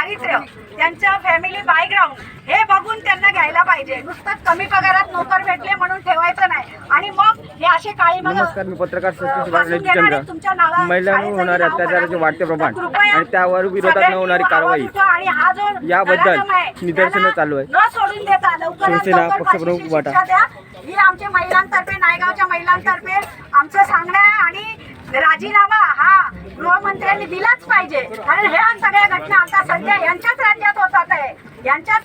दारिद्र्य, त्यांचं family background हे बघून त्यांना घ्यायला पाहिजे. नुसतंच कमी पगारात नोकर भेटले म्हणून ठेवायचं नाही. आणि मग हे असे काळी नमस्कार, मी पत्रकार सतीश चंद्र. महिलांवर होणाऱ्या अत्याचाराचे वाढते प्रमाण आणि त्यावर विरोधात न होणारी कारवाई याबद्दल निदर्शनं चालू आहे. न सोडून देता शिवसेना पक्षप्रमुख उभाटा ही आमच्या महिलांतर्फे, नायगावच्या महिलांतर्फे आमचं सांगणं आहे. आणि राजीनामा हा गृहमंत्र्यांनी दिलाच पाहिजे. कारण ह्या सगळ्या घटना आता सध्या यांच्याच राज्यात होतात आहे. यांच्याच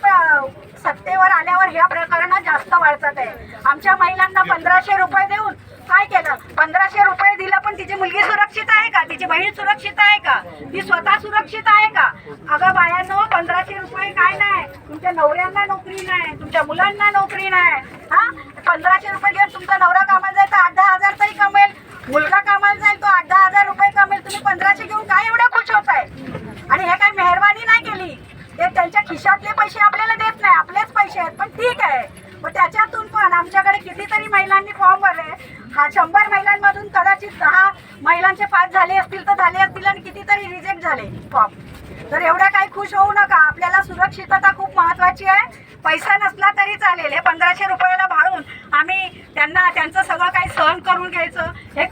सत्तेवर आल्यावर ह्या प्रकरण जास्त वाढतात आहे. आमच्या महिलांना 1500 रुपये देऊन काय केलं? 1500 रुपये दिलं, पण तिची मुलगी सुरक्षित आहे का? तिची बहीण सुरक्षित आहे का? ती स्वतः सुरक्षित आहे का? अगं बायांनो, 1500 रुपये काय नाही. तुमच्या नवऱ्यांना नोकरी नाही, तुमच्या मुलांना नोकरी नाही. हा, 1500 रुपये घेऊन तुमचा नवरा कामाला जाईल तर 8-10 हजार तरी कमेल. मुलगा कामाला जाईल तो 8-10 हजार रुपये कमेल. तुम्ही 1500 घेऊन काय एवढं खुश होत आहे? आणि हे काही मेहरबानी नाही केली. ते त्यांच्या खिशातले पैसे आपल्याला देत नाही, आपलेच पैसे आहेत. पण ठीक आहे, मग त्याच्यातून पण आमच्याकडे कितीतरी महिलांनी फॉर्म भरले. हा 100 महिलांमधून कदाचित 10 महिलांचे पास झाले असतील तर झाले असतील, आणि कितीतरी रिजेक्ट झाले फॉर्म. तर एवढ्या काही खुश होऊ नका. आपल्याला सुरक्षितता खूप महत्वाची आहे. पैसा नसला तरी चालेल. हे 1500 रुपयाला भाळून आम्ही त्यांचं सगळं काही सहन करून घ्यायचं हे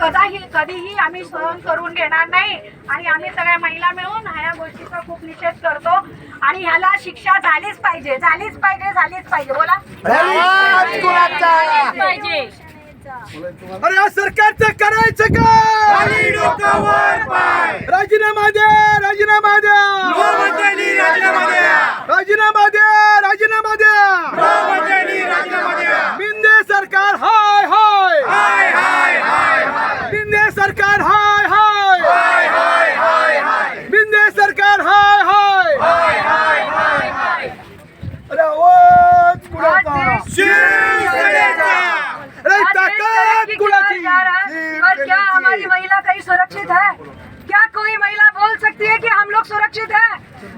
कधीही आम्ही सहन करून घेणार नाही. आणि आम्ही सगळ्या महिला मिळून ह्या गोष्टीचा खूप निषेध करतो. आणि ह्याला शिक्षा झालीच पाहिजे, झालीच पाहिजे, झालीच पाहिजे. बोला पाहिजे. अरे या सरकारचं करायचं काय? राजीनामा द्या, राजीनामा द्या, राजीनामा द्या, राजीनामा द्या. शिंदे सरकार हाय हाय, शिंदे सरकार हाय हाय, शिंदे सरकार हाय हाय. अरे आवाज कुणाचा? शिवसेनेचा. अरे ताकद कुणाची? और क्या हमारी महिला कहीं सुरक्षित है? क्या कोई महिला बोल सकती है कि हम लोग सुरक्षित है?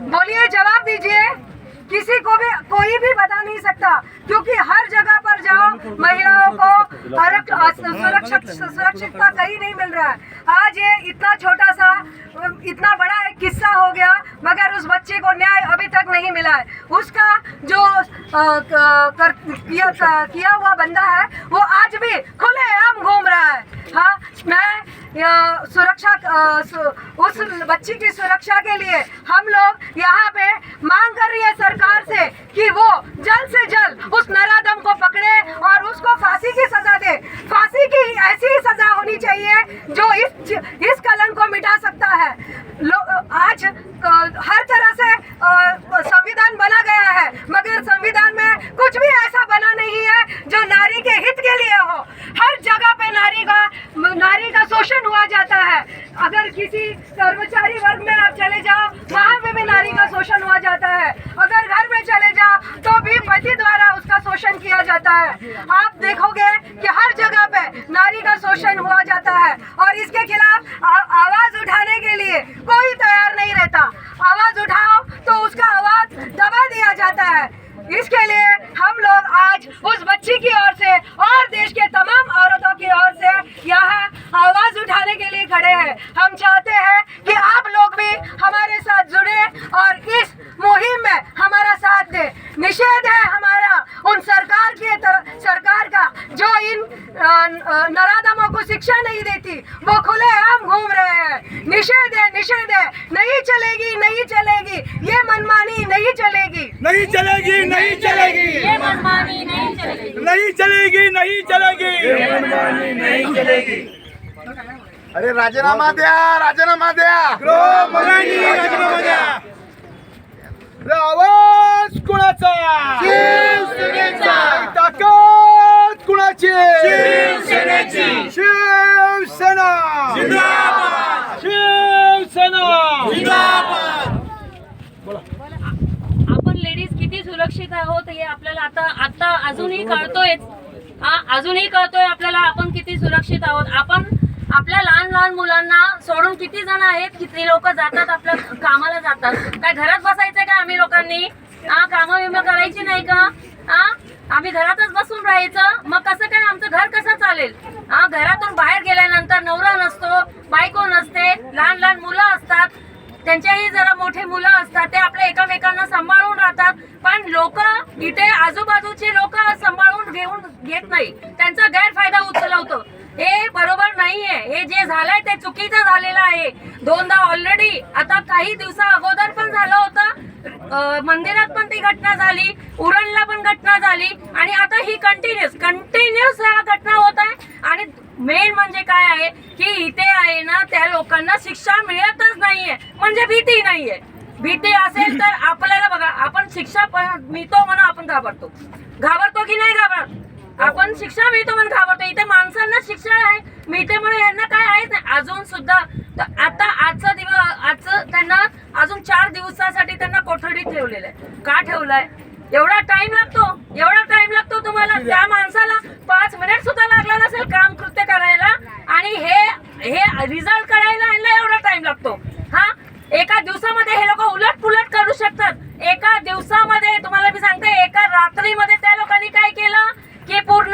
बोलिए, जवाब दीजिए. किसी को भी कोई भी बता नहीं सकता, क्योंकि हर जगह पर जाओ महिलाओं को सुरक्षितता कहीं नहीं मिल रहा है. आज ये इतना छोटा सा इतना बड़ा एक किस्सा हो गया, मगर उस बच्चे को न्याय अभी तक नहीं मिला है. उसका जो किया हुआ बंदा है वो आज भी खुलेआम घूम रहा है. हाँ, मैं सुरक्षा उस बच्ची की सुरक्षा के लिए हम लोग यहाँ पे मांग कर रही है सरकार से कि वो जल्द से जल्द उस नराधम को पकड़े और उसको फांसी की सजा दे. फांसी की ऐसी ही सजा होनी चाहिए जो इस कलंक को मिटा सकता है. आज हर तरह से संविधान बना गया है, मगर संविधान में कुछ भी ऐसा बना नहीं है जो नारी के हित के लिए हो. हर जगह पे नारी का शोषण हुआ जाता है. अगर किसी कर्मचारी वर्ग में आप चले जाओ, वहाँ पे भी नारी का शोषण हुआ जाता है. अगर घर में चले जाओ तो भी पति द्वारा उसका शोषण किया जाता है. आप देखोगे कि हर जगह पे नारी का शोषण हुआ जाता है, और इसके खिलाफ आवाज उठाने के लिए कोई तैयार नहीं रहता. आवाज उठाओ तो उसका आवाज दबा दिया जाता है. इसके लिए हम लोग आज उस बच्ची की ओर से और देश के तमाम औरतों की ओर से यहाँ आवाज उठाने के लिए खड़े हैं. हम चाहते हैं कि आप लोग भी हमारे साथ जुड़े और इस मुहिम में हमारा साथ दें. निषेध है हमारा उन सरकार का जो इन नराधमों को शिक्षा नहीं देती, वो खुलेआम घूम रहे हैं. निषेध है, निषेध है. नहीं चलेगी, नहीं चलेगी, ये मनमानी नहीं चलेगी, नहीं चलेगी, नहीं चलेगी, ये मनमानी नहीं चलेगी, नहीं चलेगी, नहीं चलेगी, ये मनमानी नहीं चलेगी. अरे राजीनामा द्या, राजीनामा द्या. गृहमंत्री राजीनामा द्या. अरे आवाज कुणाचा? शिवसेनेचा. ताकद कुणाची? शिवसेनेची. शिवसेना जिंदाबाद, शिवसेना. आपण लेडीज किती सुरक्षित आहोत हे आपल्याला आता अजूनही कळतोय. अजूनही कळतोय आपल्याला आपण किती सुरक्षित आहोत. आपण आपल्या लहान मुलांना सोडून किती जण आहेत, किती लोक जातात आपल्या कामाला जातात. काय घरात बसायचंय का आम्ही लोकांनी? कामं विमा करायची नाही का? आम्ही घरातच बसून राहायचं? मग कसं काय आमचं घर कसं चालेल? घरातून बाहेर गेल्यानंतर नवरा नसतो, बायको नसते, लहान मुलं असतात. त्यांच्याही जरा मोठे मुलं असतात, ते आपल्या एकमेकांना सांभाळून राहतात, पण लोक इथे आजूबाजूचे लोक सांभाळून घेत नाही, त्यांचा गैरफायदा उचलवतो. हे बरोबर नाहीये. हे जे झालंय ते चुकीचं झालेलं आहे. दोनदा ऑलरेडी, आता काही दिवसा अगोदर पण झालं होतं, मंदिरात पण ती घटना झाली, उरणला पण घटना झाली, आणि आता ही कंटिन्युअस ह्या घटना होत आहे. आणि मेन म्हणजे काय आहे की इथे आहे ना, त्या लोकांना शिक्षा मिळतच नाहीये, म्हणजे भीती नाहीये. भीती असेल तर आपल्याला बघा, आपण शिक्षा मिळतो म्हणून आपण घाबरतो की नाही घाबरत? आपण शिक्षा मिळतो म्हणून घाबरतो. इथे माणसांना शिक्षा आहे मिळते म्हणून यांना काय आहे नाही अजून सुद्धा. आता आजचं त्यांना अजून 4 दिवसासाठी त्यांना कोठडीत ठेवलेलं आहे. का ठेवलंय? एवढा टाइम लागतो तुम्हाला? त्या माणसाला 5 मिनिट सुद्धा लागला नसेल काम कृत्य करायला, आणि हे रिझल्ट करायला यांना एवढा टाइम लागतो. हा, एका दिवसामध्ये हे लोक उलट पुलट करू शकतात. एका दिवसामध्ये तुम्हाला मी सांगते, एका रात्रीमध्ये त्या लोकांनी काय केलं की पूर्ण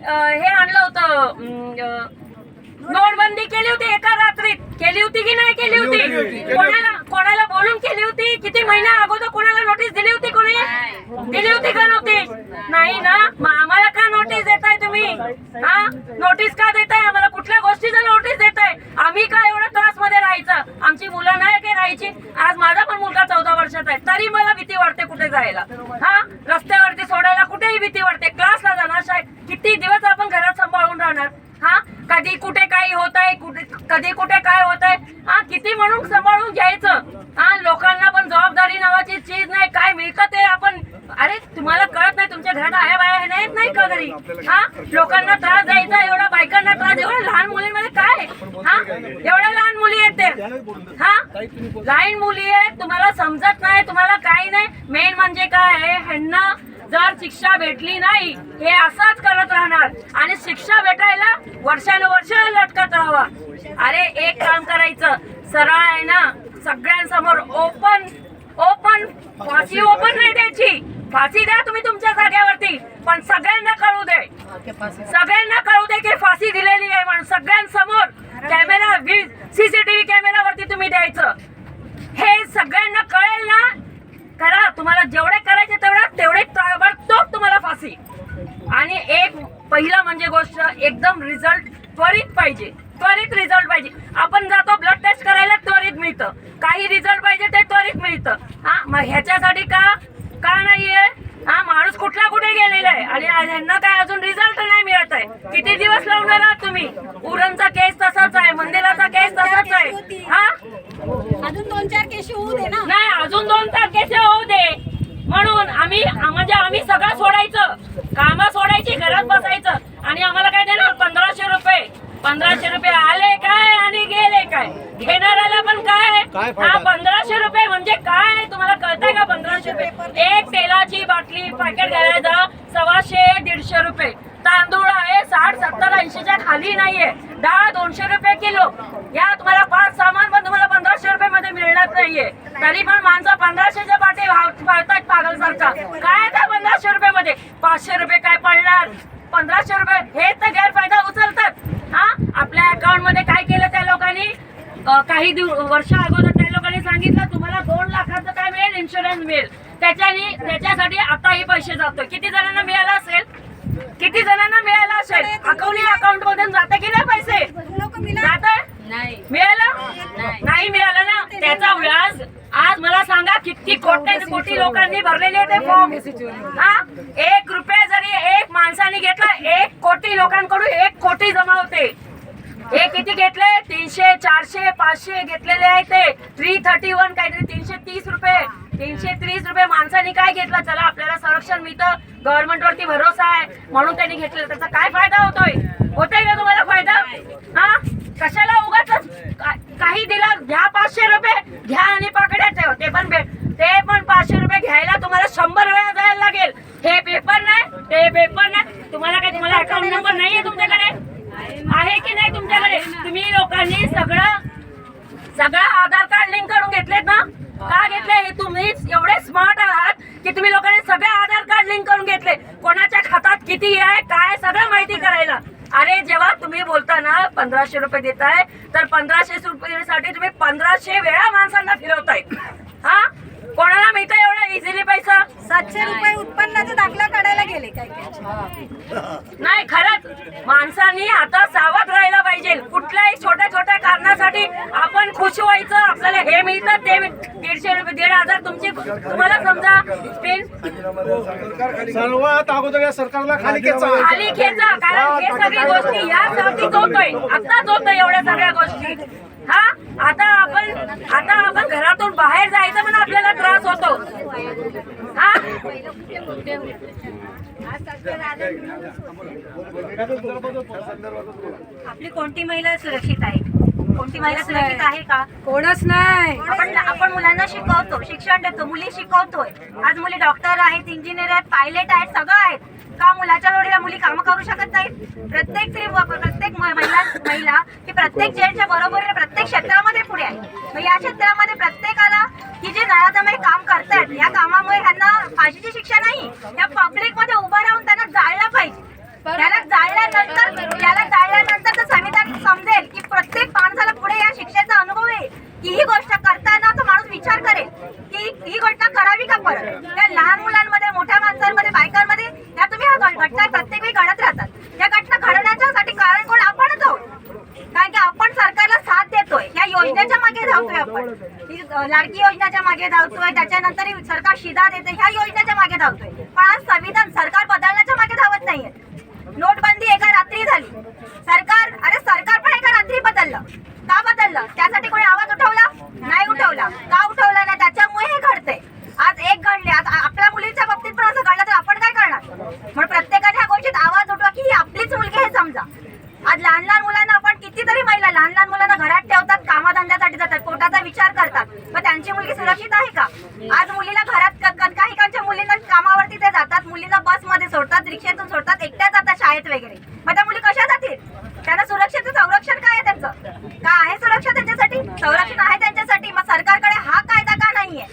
हे आणलं होतं, नोटबंदी केली होती. एका रात्रीत केली होती की नाही केली होती? कोणाला बोलून केली होती? किती महिन्या अगोदर कोणाला नोटीस दिली होती? कोणी दिली होती का नोटीस? नाही ना. मग आम्हाला का नोटीस देताय तुम्ही? हा, नोटीस का देताय आम्हाला? कुठल्या गोष्टीचं नोटीस देताय? आम्ही का एवढं त्रास मध्ये राहायचं? आमची मुलं नाही की राहायची? आज माझा पण मुलगा 14 वर्षाचा आहे, तरी मला भीती वाटते कुठे जायला. हा, रस्त्यावरती सोडायला कुठेही भीती वाटते. क्लासला जाणार, शाळेत किती दिवस आपण घरात सांभाळून राहणार? हा, कधी कुठे काही होत आहे, कधी कुठे काय होत आहे, हा, किती म्हणून सांभाळून घ्यायचं? हा, लोकांना पण जबाबदारी नावाची चीज नाही. काय मिळतं ते आपण, अरे तुम्हाला कळत नाही? तुमच्या घरात आया बाया नाही का घरी? हा, लोकांना त्रास द्यायचा, एवढा बायकांना त्रास, एवढ्या लहान मुलींमध्ये काय? हा, एवढ्या लहान मुली आहेत ते. हा, लहान मुली आहेत, तुम्हाला समजत नाही, तुम्हाला काही नाही. मेन म्हणजे काय आहे, ह्यांना जर शिक्षा भेटली नाही, हे असंच करत राहणार, आणि शिक्षा भेटायला वर्षानुवर्ष लटकत राहावा. अरे एक काम करायचं, सरळ आहे ना, सगळ्यांसमोर ओपन फाशी ओपन नाही द्यायची. फाशी द्या तुम्ही तुमच्या जाग्यावरती, पण सगळ्यांना कळू दे की फाशी दिलेली आहे म्हणून. सगळ्यांसमोर कॅमेरा, CCTV कॅमेरावरती तुम्ही द्यायचं. हे सगळ्यांना कळेल ना. करा, तुम्हाला जेवढे करायचे तेवढे ताबडतोब तुम्हाला फाशी. आणि एक पहिला म्हणजे गोष्ट, एकदम रिझल्ट त्वरित रिझल्ट पाहिजे. आपण जातो ब्लड टेस्ट करायला, त्वरित मिळतं. काही रिझल्ट पाहिजे ते त्वरित मिळतं. हा, मग ह्याच्यासाठी का नाहीये? हा, माणूस कुठे गेलेला आहे, आणि ह्यांना काय अजून रिझल्ट नाही मिळत आहे. किती दिवस लावणार आहात तुम्ही? उरणचा केस तसाच आहे, मंदिराचा केस तसाच आहे. हा, अजून 2-4 केस होऊ दे ना. नाही, अजून 2-4 केस होऊ दे म्हणून आम्ही सगळं सोडायचं, कामं सोडायची, घरात बसायचं, आणि आम्हाला काय देणार? 1500 रुपये. 1500 रुपये आले काय आणि गेले काय? घेणाऱ्याला पण काय? हा, 1500 रुपये म्हणजे काय तुम्हाला कळतंय का? 1500 रुपये एक तेलाची बाटली पॅकेट घ्यायला 150-150 रुपये. तांदूळ आहे 60-70, 80च्या खाली नाहीये. डाळ 200 रुपये किलो. या तुम्हाला 5 सामान पण तुम्हाला 1500 रुपये मध्ये मिळणार नाहीये. तरी पण माणसं 1500च्या बाटे पाळतात पागलसारखा. काय त्या 1500 रुपये मध्ये? 500 रुपये काय पडणार? 1500 रुपये हे तर गैरफायदा उचलतात. हा, आपल्या अकाउंट मध्ये काय केलं त्या लोकांनी? काही वर्ष अगोदर त्या लोकांनी सांगितलं तुम्हाला 2 लाखाचं काय मिळेल, इन्शुरन्स मिळेल. त्याच्यासाठी आताही पैसे जातो. किती जणांना मिळाला असेल? अकाउंट मधून जाते की नाही पैसे? नाही मिळालं ना. त्याचा व्याज आज मला सांगा किती कोटी लोकांनी भरलेले ते फॉर्म. हा, 1 रुपया जरी एक माणसाने घेतला, 1 कोटी लोकांकडून 1 कोटी जमा होते. हे किती घेतले? 300, 400, 500 घेतलेले आहे ते. 331 काहीतरी 330 रुपये. 330 रुपये माणसाने काय घेतलं? चला आपल्याला संरक्षण मिळतं, गव्हर्नमेंट वरती भरोसा आहे म्हणून त्यांनी घेतलेलं. त्याचा काय फायदा होतोय का तुम्हाला फायदा? हा, कशाला उगाच काही दिला? घ्या 500 रुपये घ्या आणि पाकड्या ठेव. ते पण 500 रुपये घ्यायला तुम्हाला 100 वेळा जायला लागेल. हे पेपर नाही. तुम्हाला काय, तुम्हाला अकाउंट नंबर नाहीये तुमच्याकडे? आहे की नाही तुमच्याकडे? तुम्ही लोकांनी सगळं आधार कार्ड लिंक करून घेतलेत ना? का घेतले? हे तुम्ही एवढे स्मार्ट आहात की तुम्ही लोकांनी सगळे आधार कार्ड लिंक करून घेतले. कोणाच्या खात्यात किती आहे काय सगळं माहिती करायला. अरे जेव्हा तुम्ही बोलता ना 1500 रुपये देताय तर 1500 रुपयासाठी तुम्ही 1500 वेळा माणसांना फिरवताय. हा कोणाला मिळतं एवढं इझिली पैसा? 700 रुपये उत्पन्नाचा दाखला काढायला गेले काय नाही. खरंच माणसांनी आता सावध राहायला पाहिजे. कुठल्याही छोट्या छोट्या कारणासाठी आपण खुश व्हायचं. आपल्याला हे मिळतं ते 150 रुपये 1500 तुमची तुम्हाला समजा पेन सर्वात अगोदर या सरकारला खाली खेचा. खाली खेचा. कारण हे सगळी गोष्टी यासाठीच होतोय. आताच होतोय एवढ्या सगळ्या गोष्टी. हा आता आपण घरातून बाहेर जायचं म्हणून आपल्याला त्रास होतो. हा आपली कोणती महिला सुरक्षित आहे? कोणती महिला सुरक्षित आहे का? कोणच नाही. आपण मुलांना शिकवतो, शिक्षण देतो, मुली शिकवतोय. आज मुली डॉक्टर आहेत, इंजिनियर आहेत, पायलट आहेत, सगळं आहेत. का मुलाच्या जोडीला मुली कामं करू शकत नाहीत? प्रत्येक स्त्री प्रत्येक महिला ही प्रत्येक जेंट्सच्या बरोबरीने प्रत्येक क्षेत्रामध्ये पुढे आहे. मग या क्षेत्रामध्ये प्रत्येकाला की जे नळादमाई काम करतात या कामामुळे ह्यांना फाशीची शिक्षा नाही, या पब्लिक मध्ये उभं राहून त्यांना जाळलं पाहिजे. त्याला जाळल्यानंतर तर संविधान समजेल की प्रत्येक माणसाला पुढे या शिक्षेचा अनुभव आहे की ही गोष्ट करताना तो माणूस विचार करेल की ही गोष्ट करावी का परत. त्या लहान मुलांमध्ये, मोठ्या माणसांमध्ये, बायकांमध्ये या तुम्ही ह्या घटना प्रत्येक वेळी घडत राहतात. या घटना घडण्याच्यासाठी कारण कोण? आपणच आहोत. कारण की आपण सरकारला साथ देतोय, या योजनेच्या मागे धावतोय. आपण लाडकी योजनेच्या मागे धावतोय, त्याच्यानंतर सरकार शिधा देते, ह्या योजनेच्या मागे धावतोय. पण आज संविधान सरकार बदलण्याच्या मागे धावत नाहीये. नोटबंदी एका रात्री झाली. सरकार पण एका रात्री बदललं. का बदललं? त्यासाठी कोणी आवाज उठवला नाही? उठवला. का उठवला नाही? त्याच्यामुळे हे घडते. आज एक घडले, आज आपल्या मुलीच्या बाबतीत पण असं घडलं तर आपण काय करणार? म्हणून प्रत्येकाने ह्या गोष्टीत आवाज उठवा की ही आपलीच मुलगी हे समजा. आज लहान लहान मुलांना आपण कितीतरी महिला लहान मुलांना घरात ठेवतात, कामाधंद्यासाठी जातात, पोटाचा विचार करतात. मग त्यांची मुलगी सुरक्षित आहे का? आज मुलीला घरात काही मुलींना कामावरती ते जातात, मुलींना बसमध्ये सोडतात, रिक्षेतून सोडतात, एकट्या जातात शाळेत वगैरे. मग त्या मुली कशा जातील? त्यांना सुरक्षेचं संरक्षण काय आहे? त्यांचं का आहे सुरक्षा? त्यांच्यासाठी संरक्षण आहे त्यांच्यासाठी. मग सरकारकडे हा कायदा का नाहीये?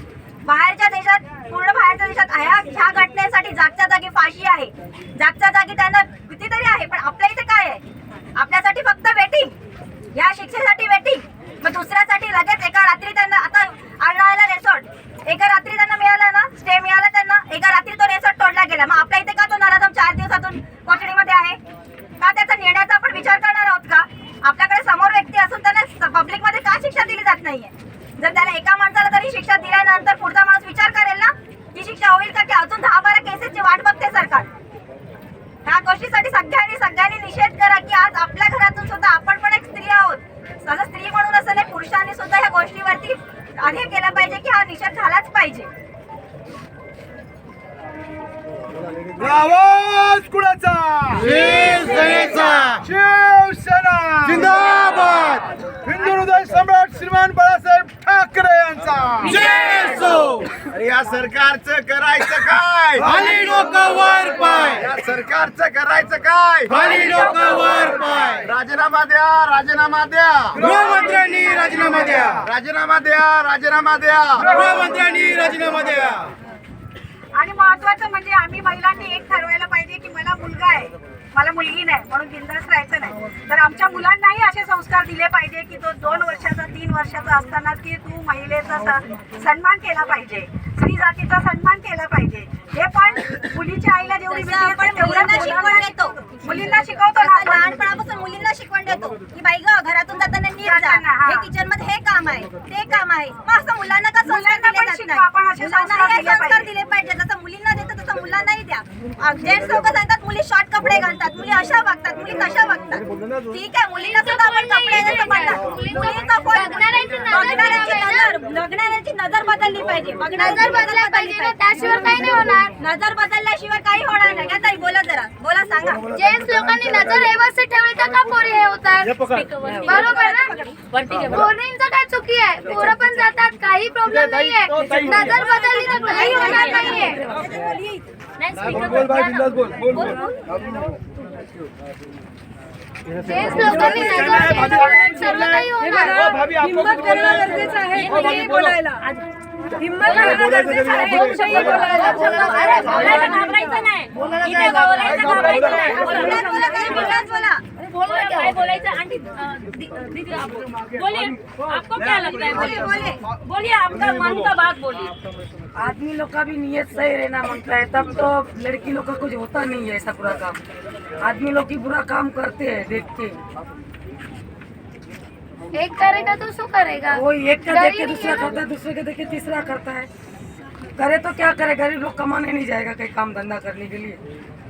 बाहेरच्या देशात, पूर्ण बाहेरच्या देशात ह्या घटनेसाठी जागच्या जागी फाशी आहे, जागच्या जागी त्यांना कितीतरी आहे. पण आपल्या इथे काय आहे? आपल्यासाठी फक्त वेटिंग, या शिक्षेसाठी वेटिंग. मग दुसऱ्यासाठी लगेच एका रात्री त्यांना, आता अर्नाळ्याला रिसॉर्ट एका रात्री त्यांना मिळाला ना, स्टे मिळाला त्यांना, एका रात्री तो रिसॉर्ट तोडला गेला. मग आपल्या इथे का तो नराधम 4 दिवसातून कोठडीमध्ये आहे? का त्याचा निर्णयाचा आपण विचार करणार आहोत का? आपल्याकडे समोर व्यक्ती असून त्यांना पब्लिक मध्ये का शिक्षा दिली जात नाहीये? जर त्याला एका माणसाला तरी शिक्षा दिल्यानंतर पुढचा माणूस विचार करेल ना की शिक्षा होईल का, की अजून 10-12 केसेसची वाट बघते सरकार. ह्या गोष्टीसाठी सगळ्यांनी निषेध करा की आज आपल्या घरातून सुद्धा आपण पण एक स्त्री आहोत. असं स्त्री म्हणून असं नाही, पुरुषांनी सुद्धा ह्या गोष्टीवरती हे केलं पाहिजे की हा निषेध झालाच पाहिजे. आवाज कुणाचा? शिवसेनेचा शिवसेना जिंदाबाद. हिंदू हृदय सम्राट श्रीमान बाळासाहेब ठाकरे यांचा. अरे या सरकारचं करायचं काय? खाली डोकं वर पाय. या सरकारचं करायचं काय? खाली डोकं वर पाय. राजीनामा द्या, राजीनामा द्या, गृहमंत्र्यांनी राजीनामा द्या. राजीनामा द्या, राजीनामा द्या. गृहमंत्र्यांनी राजीनामा द्या. आणि महत्वाचं म्हणजे आम्ही महिलांनी एक ठरवायला पाहिजे की मला मुलगा आहे, मला मुलगी नाही म्हणून बिनधास्त राहायचं नाही. तर आमच्या मुलांनाही असे संस्कार दिले पाहिजे की तो 2 वर्षाचा 3 वर्षाचा असताना की तू महिलेचा सन्मान केला पाहिजे, स्त्री जातीचा सन्मान केला पाहिजे. हे पण मुलीच्या आईला जेवढी मुलींना शिकवण देतो, मुलींना शिकवतो ना आपण. लहानपणापासून मुलींना शिकवण देतो की बाई ग घरातून जाताना नीट जा, हे किचन मध्ये हे काम आहे ते काम आहे. मग असं मुलांना का संस्कार दिले जात नाही? आपण असे संस्कार दिले पाहिजे. जसं मुलींना देतो तसं मुलांनाही द्या. जेंट्स लोक सांगतात मुली शॉर्ट कपडे घालतात, मुली अशा वागतात, मुली तशा वागतात. ठीक आहे, मुलींना सुद्धा आपण कपडे जसं म्हणतात, मुलींचा बघणाऱ्याची नजर बदलली पाहिजे. नजर बदलली पाहिजे, त्याशिवाय काही नाही होणार. नजर बदलल्याशिवाय काही होणार नाही. ताई बोला, जरा बोला, सांगा. जेंट्स लोकांनी नजर व्यवस्थित ठेवली तर का पोरी हे होतात? बरोबर ना? पोरींचं काय चुकी आहे? पोरं पण जातात, काही प्रॉब्लेम नाहीये. नजर बदलली तर काही होणार नाहीये. जेंट्स लोकांनी नजर ठेवली सर्व काही होणार. हिम्मत करणं गरजेचं आहे कोणीही बोलायला. हिम्मत करणं गरजेचं आहे कोणीही बोलायला. बोलायला घाबरायचं नाही. इथे बोलायचं घाबरायचं नाही. बोला. बोला काय बोलायचं आंटी दीदी आप बोलिए आपको क्या लगता है बोलिए बोलिए आपका मन का बात बोलिए। आदमी लोग का भी नियत सही रहना मांगता है, तब तो लड़की लोग का कुछ होता नहीं है ऐसा बुरा काम। आदमी लोग की बुरा काम करते हैं देख के, एक करेगा तो शू करेगा। वो एक का देख के दूसरा करता है, दूसरे के देख के तीसरा करता है। करे तो क्या करे, गरीब लोग कमाने नहीं जाएगा कहीं काम धंधा करने के लिए।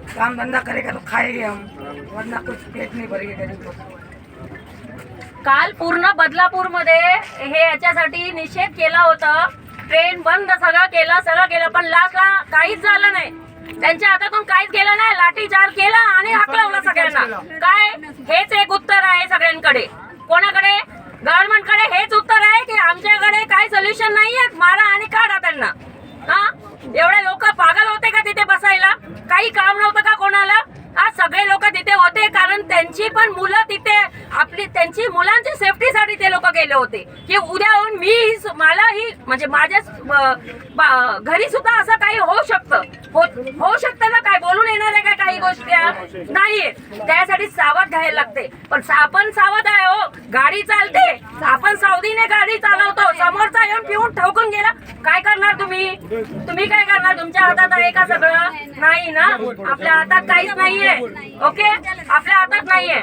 काम धंधा करेगा तो खाएंगे हम, वरना कुछ पेट नहीं भरेगा गरीब लोग। काल पूर्ण बदलापूरमध्ये हे याच्यासाठी निषेध केला होता, ट्रेन बंद सगळं केलं पण लास्टला काहीच झालं नाही, त्यांच्या हातातून काहीच गेलं नाही, लाठीचार्ज केला आणि हाकलवलं सगळ्यांना। काय हेच एक उत्तर आहे सगळ्यांकडे, कोणाकडे गव्हर्नमेंटकडे हेच उत्तर आहे की आमच्याकडे काही सोल्युशन नाहीये, मारा आणि काढा त्यांना। हा एवढे लोक पागल होते का तिथे बसायला, काही काम नव्हतं का कोणाला? आज सगळे लोक तिथे होते कारण त्यांची पण मुलं तिथे आपली त्यांची मुलांची सेफ्टीसाठी ते लोक गेले होते की उद्या येऊन मलाही म्हणजे माझ्या घरी सुद्धा असं काही होऊ शकतं ना, काय बोलून येणार आहे का काही गोष्टी नाहीये, त्यासाठी सावध घ्यायला लागते। पण आपण सावध आहे हो, गाडी चालते, आपण सावधीने गाडी चालवतो, समोरचा येऊन पिऊन ठोकून गेला, काय करणार तुम्ही काय करणार? तुमच्या हातात आहे का सगळं? नाही ना, आपल्या हातात काहीच नाहीये। ओके, आपल्या हातात नाहीये।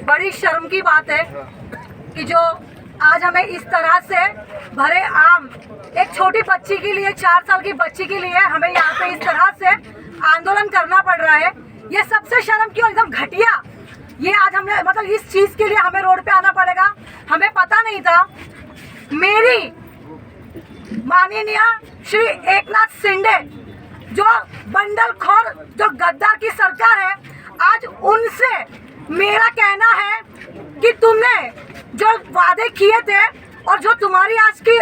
बड़ी शर्म की बात है कि जो आज हमें इस तरह से भरे आम एक छोटी बच्ची के लिए, 4 साल की बच्ची के लिए हमें यहाँ पे इस तरह से आंदोलन करना पड़ रहा है। ये सबसे शर्म क्यों, एकदम घटिया। ये आज हमने मतलब इस चीज के लिए हमें रोड पे आना पड़ेगा, हमें पता नहीं था। मेरी माननीय श्री एकनाथ शिंदे जो बंडलखोर, जो गद्दार की सरकार है, आज उनसे मेरा कहना है कि तुमने जो वादे किए थे और जो तुम्हारी आज की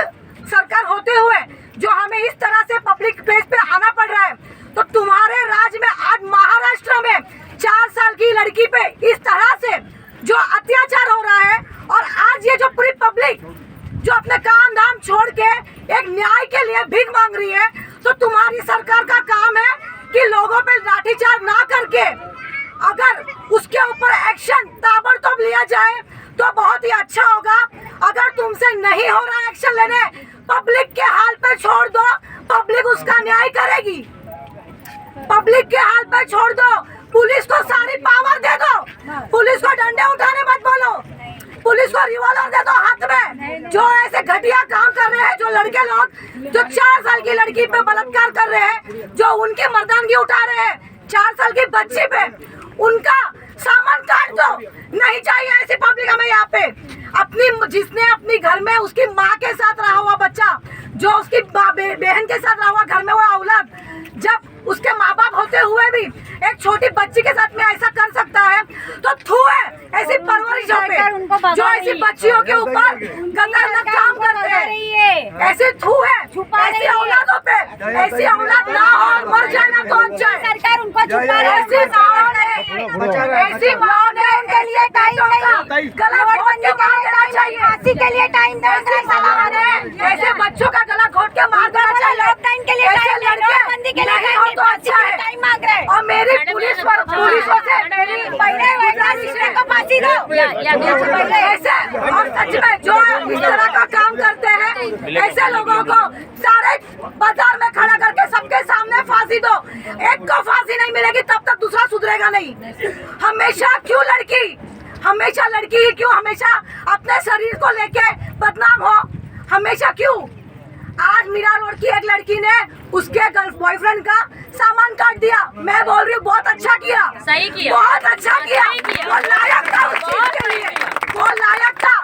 सरकार होते हुए जो हमें इस तरह से पब्लिक प्लेस पे आना पड़ रहा है, तो तुम्हारे राज्य में आज महाराष्ट्र में 4 साल की लड़की पे इस तरह से जो अत्याचार हो रहा है, और आज ये जो पूरी पब्लिक जो अपने काम धाम छोड़ के एक न्याय के लिए भीख मांग रही है, तो तुम्हारी सरकार का काम है कि लोगों पे लाठीचार्ज ना करके अगर उसके ऊपर एक्शन ताबड़तोड़ लिया जाए तो बहुत ही अच्छा होगा। अगर तुमसे नहीं हो रहा एक्शन लेने, पब्लिक के हाल पे छोड़ दो, पब्लिक उसका न्याय करेगी। पब्लिक के हाल पे छोड़ दो, पुलिस को सारी पावर दे दो, पुलिस को डंडे उठाने मत बोलो, पुलिस को रिवॉल्वर दे दो हाथ में। जो ऐसे घटिया काम कर रहे हैं, जो लड़के लोग जो 4 साल की लड़की पे बलात्कार कर रहे हैं, जो उनकी मर्दानगी उठा रहे हैं 4 साल की बच्ची पे, उनका सामान काट दो। नहीं चाहिए ऐसी पब्लिक हमें यहाँ पे। जिसने अपनी घर में उसकी माँ के साथ रहा हुआ बच्चा, जो उसकी बहन के साथ रहा हुआ घर में वो औलाद, जब उसके माँ बाप होते हुए भी एक छोटी बच्ची के साथ में ऐसा कर सकता है, तो थू है ऐसी परवरिशों पे जो ऐसी बच्चियों के ऊपर गंदा काम करते हैं। ऐसे थू है ऐसी औलादों पे, ऐसी औलाद ना हो, मर जाए ना तो अच्छा है। सरकार उनको छुपा रही है, ऐसी माँ ने उनके लिए टाइम नहीं, गला घोट के मार देना चाहिए, फांसी के लिए टाइम देना, ऐसे बच्चों का गला घोट के मार देना चाहिए। लॉकडाउन के लिए टाइम, लड़के के लिए हो तो अच्छा है, टाइम मांग रहे। और मेरी पुलिसों से मेरी पहले को फांसी दो ऐसे। और सच में जो इस तरह का काम करते हैं, ऐसे लोगों को सारे बाजार में खड़ा करके सबके सामने फांसी दो। एक को फांसी नहीं मिलेगी तब तक दूसरा सुधरेगा नहीं। हमेशा क्यों लड़की, हमेशा लड़की ही क्यों हमेशा अपने शरीर को लेके बदनाम हो, हमेशा क्यों? आज मीरा रोड की एक लड़की ने उसके गर्ल बॉयफ्रेंड का सामान काट दिया। मैं बोल रही हूँ बहुत अच्छा किया, सही किया, बहुत अच्छा किया, वो लायक था उस चीज के लिए, वो लायक था।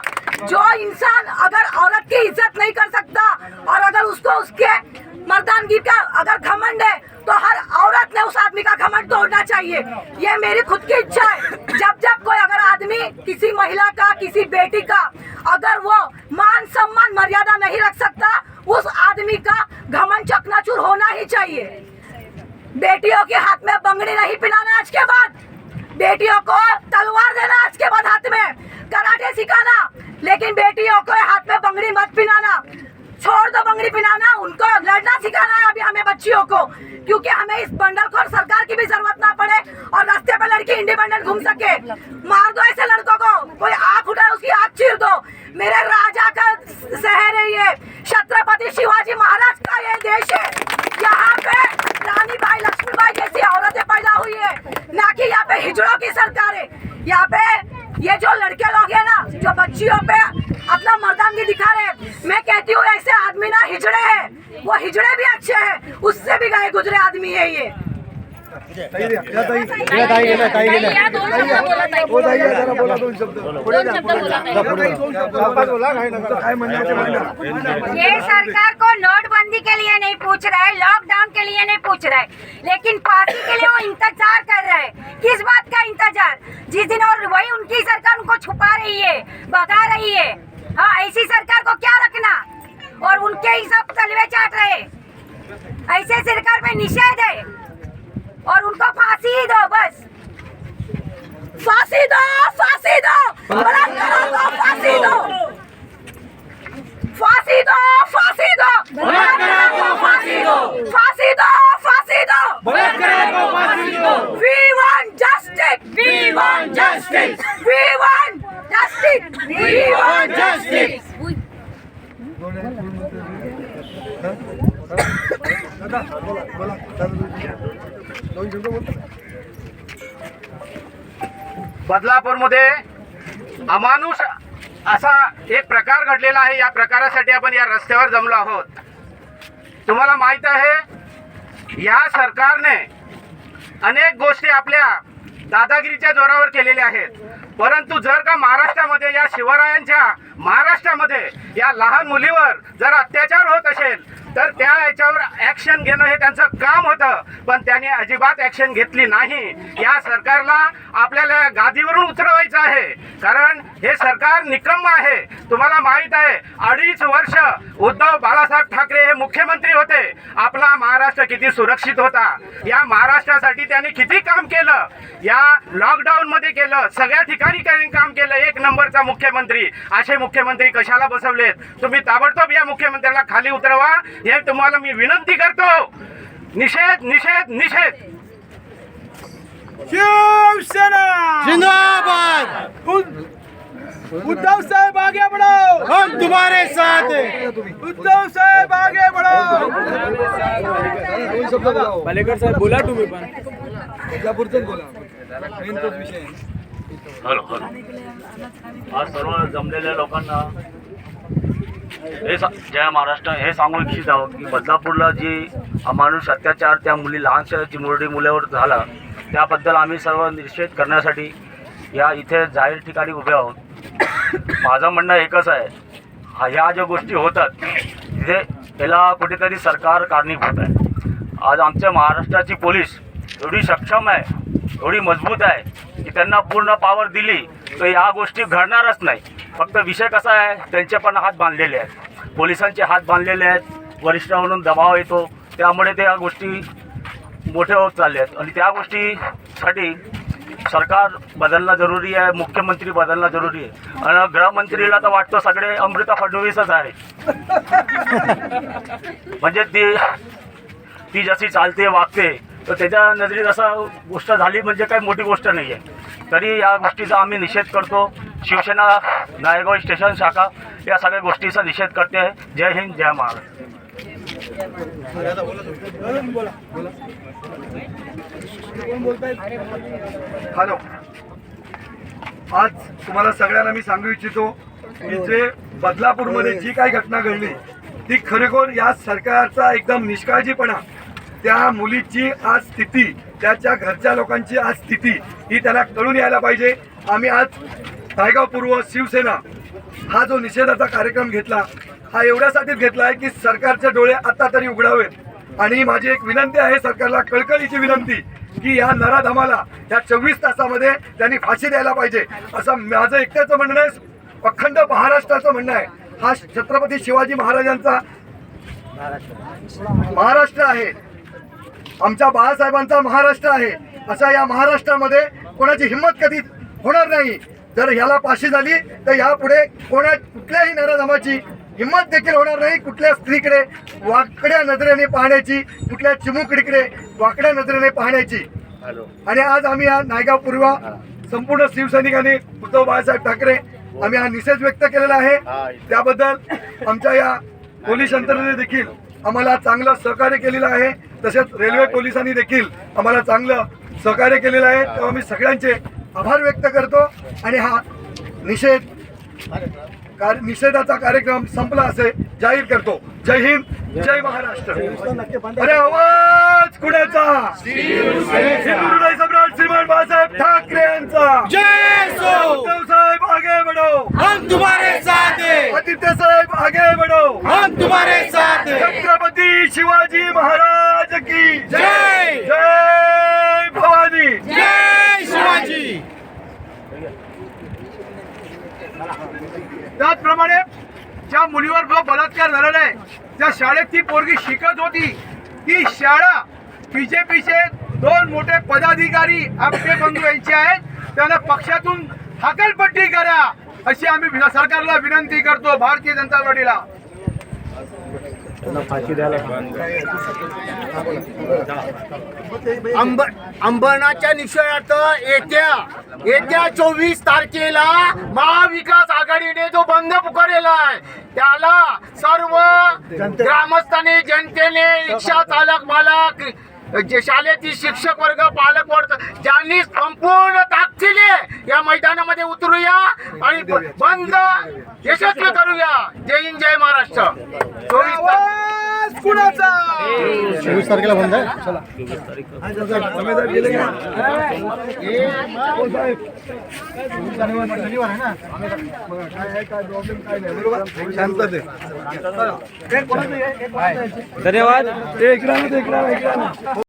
जो इंसान अगर औरत की इज्जत नहीं कर सकता और अगर उसको उसके मर्दानगी का अगर घमंड है, तो हर औरत ने उस आदमी का घमंड तोड़ना चाहिए। ये मेरी खुद की इच्छा है। जब जब कोई अगर आदमी किसी महिला का, किसी बेटी का अगर वो मान सम्मान मर्यादा नहीं रख सकता, उस आदमी का घमंड चकनाचूर होना ही चाहिए। बेटियों के हाथ में बंगड़ी नहीं पिलाना आज के बाद, बेटियों को तलवार देना आज के बाद हाथ में, कराटे सिखाना, लेकिन बेटियों को हाथ में बंगड़ी मत पिलाना। छोड़ दो बंगड़ी पिनाना, उनको लड़ना सिखाना है अभी हमें बच्चियों को, क्योंकि हमें इस बंडलखोर सरकार की भी जरूरत ना पड़े और रास्ते पे लड़की इंडिपेंडेंट घूम सके। मार दो ऐसे लड़कों को, कोई आंख उठाए उसकी आंख चीर दो। मेरे राजा का शहर है ये, छत्रपति शिवाजी महाराज का ये देश है। यहाँ पे रानी बाई लक्ष्मीबाई जैसी औरतें पैदा हुई है, ना कि यहाँ पे हिजड़ों की सरकार है। यहाँ पे ये जो लड़के लोग हैं ना, जो बच्चियों पे अपना मर्दानगी दिखा रहे हैं, मैं कहती हूँ ऐसे आदमी ना हिजड़े हैं, वो हिजड़े भी अच्छे हैं, उससे भी गए गुजरे आदमी है ये। या दोन शब्द बोला ताई. दोन शब्द बोला ये सरकार को नोटबंदी के लिए नहीं पूछ रहा है, लॉकडाउन के लिए नहीं पूछ रहा है, लेकिन पार्टी के लिए वो इंतजार कर रहा है। किस बात का इंतजार? जिस दिन और वही उनकी सरकार उनको छुपा रही है, भगा रही है। हाँ, ऐसी सरकार को क्या रखना, और उनके ही सब तलवे चाट रहे। ऐसे सरकार में निषेध है और उनको फांसी ही दो, बस फांसी दो, फांसी दो, बलात्कार को फांसी दो, फांसी दो, फांसी दो, बलात्कार को फांसी दो, फांसी दो, फांसी दो, बलात्कार को फांसी दो। We want justice, we want justice, we want justice, we want justice. बदलापूरमध्ये अमानुष असा एक प्रकार घडलेला आहे। या प्रकारासाठी आपण या रस्त्यावर जमलो आहोत। तुम्हाला माहित आहे, या सरकारने अनेक गोष्टी आपल्या दादागिरीच्या जोरावर केलेल्या आहेत, परंतु जर का महाराष्ट्रामध्ये, या शिवरायांच्या महाराष्ट्रामध्ये या लहान मुलीवर जर अत्याचार होत असेल तर त्या याच्यावर ॲक्शन घेणं हे त्यांचं काम होतं, पण त्यांनी अजिबात ॲक्शन घेतली नाही। या सरकारला आपल्याला गादीवरून उतरवायचं आहे, कारण हे सरकार निकम्म आहे। तुम्हाला माहित आहे, 2.5 वर्ष उद्धव बाळासाहेब ठाकरे हे मुख्यमंत्री होते। आपला महाराष्ट्र किती सुरक्षित होता, या महाराष्ट्रासाठी त्यांनी किती काम केलं, या लॉकडाऊन मध्ये केलं, सगळ्या ठिकाणी त्यांनी काम केलं। 1 नंबरचा मुख्यमंत्री। असे मुख्यमंत्री कशाला बसवलेत? तुम्ही ताबडतोब या मुख्यमंत्र्याला खाली उतरवा, हे तुम्हाला मी विनंती करतो। निषेध, निषेध, निषेध। शिवसेना जिंदाबाद। उद्धव साहेब आगे बढ़ो, हम तुम्हारे साथ हैं। उद्धव साहेब आगे बढ़ो। पालेकर साहेब बोला तुम्ही पण। हॅलो हॅलो, आज सर्व जमलेल्या लोकांना हे जय महाराष्ट्र हे सांगू इच्छित आहोत की बदलापूरला जी अमानुष अत्याचार त्या मुली, लहानशा चिमुरडी मुलावर झाला, त्याबद्दल आम्ही सर्व निषेध करण्यासाठी या इथे जाहीर ठिकाणी उभे आहोत। माझं म्हणणं एकच आहे, ह्या ज्या गोष्टी होतात तिथे याला कुठेतरी सरकार कारणीभूत आहे। आज आमच्या महाराष्ट्राची पोलीस एवढी सक्षम आहे, एवढी मजबूत आहे की त्यांना पूर्ण पॉवर दिली तर या गोष्टी घडणारच नाही। फक्त विषय कसा आहे, त्यांचे पण हात बांधलेले आहेत, पोलिसांचे हात बांधलेले आहेत, वरिष्ठांकडून दबाव येतो, त्यामुळे त्या गोष्टी मोठे होत चालले आहेत। आणि त्या गोष्टीसाठी सरकार बदलणं जरुरी आहे, मुख्यमंत्री बदलणं जरुरी आहे। आणि गृहमंत्रीला तर वाटतं सगळे अमृता फडणवीसच आहे, म्हणजे ती जशी चालते वागते तर त्याच्या नजरेत असा गोष्ट झाली म्हणजे काही मोठी गोष्ट नाही आहे। तरी या गोष्टीचा आम्ही निषेध करतो। शिवसेना नायगाव स्टेशन शाखा या सगळ्या गोष्टीचा निषेध करते आहे। जय हिंद, जय महाराष्ट्र। हॅलो, आज तुम्हाला सगळ्यांना मी सांगू इच्छितो की जे बदलापूरमध्ये जी काही घटना घडली ती खरोखर या सरकारचा एकदम निष्काळजीपणा, त्या मुलीची आज स्थिती, त्याच्या घरच्या लोकांची आज स्थिती ही त्यांना कळून यायला पाहिजे। आम्ही आज नायगाव पूर्व शिवसेना हा जो निषेधाचा कार्यक्रम घेतला, हा एवढ्यासाठीच घेतला आहे की सरकारचे डोळे आता तरी उघडावेत। आणि माझी एक विनंती आहे सरकारला, कळकळीची विनंती, की या नराधमाला या 24 तासामध्ये त्यांनी फाशी द्यायला पाहिजे, असं माझं एकट्याचं म्हणणं आहे, अखंड महाराष्ट्राचं म्हणणं आहे। हा छत्रपती शिवाजी महाराजांचा महाराष्ट्र आहे, आमच्या बाळासाहेबांचा महाराष्ट्र आहे। असा या महाराष्ट्रामध्ये कोणाची हिंमत कधी होणार नाही। जर ह्याला फाशी झाली तर यापुढे कुठल्याही नराधमाची हिंमत देखील होणार नाही कुठल्या स्त्रीकडे वाकड्या नजरेने पाहण्याची, कुठल्या चिमुकडीकडे वाकड्या नजरेने पाहण्याची. आणि आज आम्ही या नायगाव पूर्व संपूर्ण शिवसैनिकांनी उद्धव बाळासाहेब ठाकरे आम्ही हा निषेध व्यक्त केलेला आहे. त्याबद्दल आमच्या या पोलीस यंत्रणेने देखील आम्हाला चांगलं सहकार्य केलेलं आहे. तसेच रेल्वे पोलिसांनी देखील आम्हाला चांगलं सहकार्य केलेलं आहे. तेव्हा मी सगळ्यांचे आभार व्यक्त करतो आणि हा निषेधाचा कार्यक्रम संपला असे जाहीर करतो. जय हिंद, जय महाराष्ट्र. अरे आवाज कुणाचा? हिंदुहृदय सम्राट श्रीमान बाळासाहेब ठाकरे यांचा. जय सो. उद्धव साहेब आगे बढ़ो, हम तुम्हारे साथ हैं. आदित्य साहेब आगे बढ़ो, हम तुम्हारे साथ हैं. छत्रपती शिवाजी महाराज की जय. जय भवानी. जय शिवाजी. त्याचप्रमाणे ज्या मुलीवर जो बलात्कार झालेला आहे, त्या शाळेत ती पोरगी शिकत होती. ती शाळा बीजेपीचे 2 मोठे पदाधिकारी आपटे बंधू यांचे आहेत. त्यांना पक्षातून हकालपट्टी करा अशी आम्ही सरकारला विनंती करतो, भारतीय जनता पार्टीला. अंबरनाथच्या निश्चयार्थ येत्या 24 तारखेला महाविकास आघाडीने जो बंद पुकारलेला आहे त्याला सर्व ग्रामस्थांनी, जनतेने, रिक्षा चालक मालक, जे शाळेतील शिक्षक वर्ग, पालक वर्ग ज्यांनी संपूर्ण ताकदीने या मैदानामध्ये उतरूया आणि बंद यशस्वी करूया. जय हिंद, जय महाराष्ट्र. 24 तारखेला बंद आहे. चला शनिवार आहे ना. काय प्रॉब्लेम काय नाही, बरोबर. शांतते. धन्यवाद. इकडे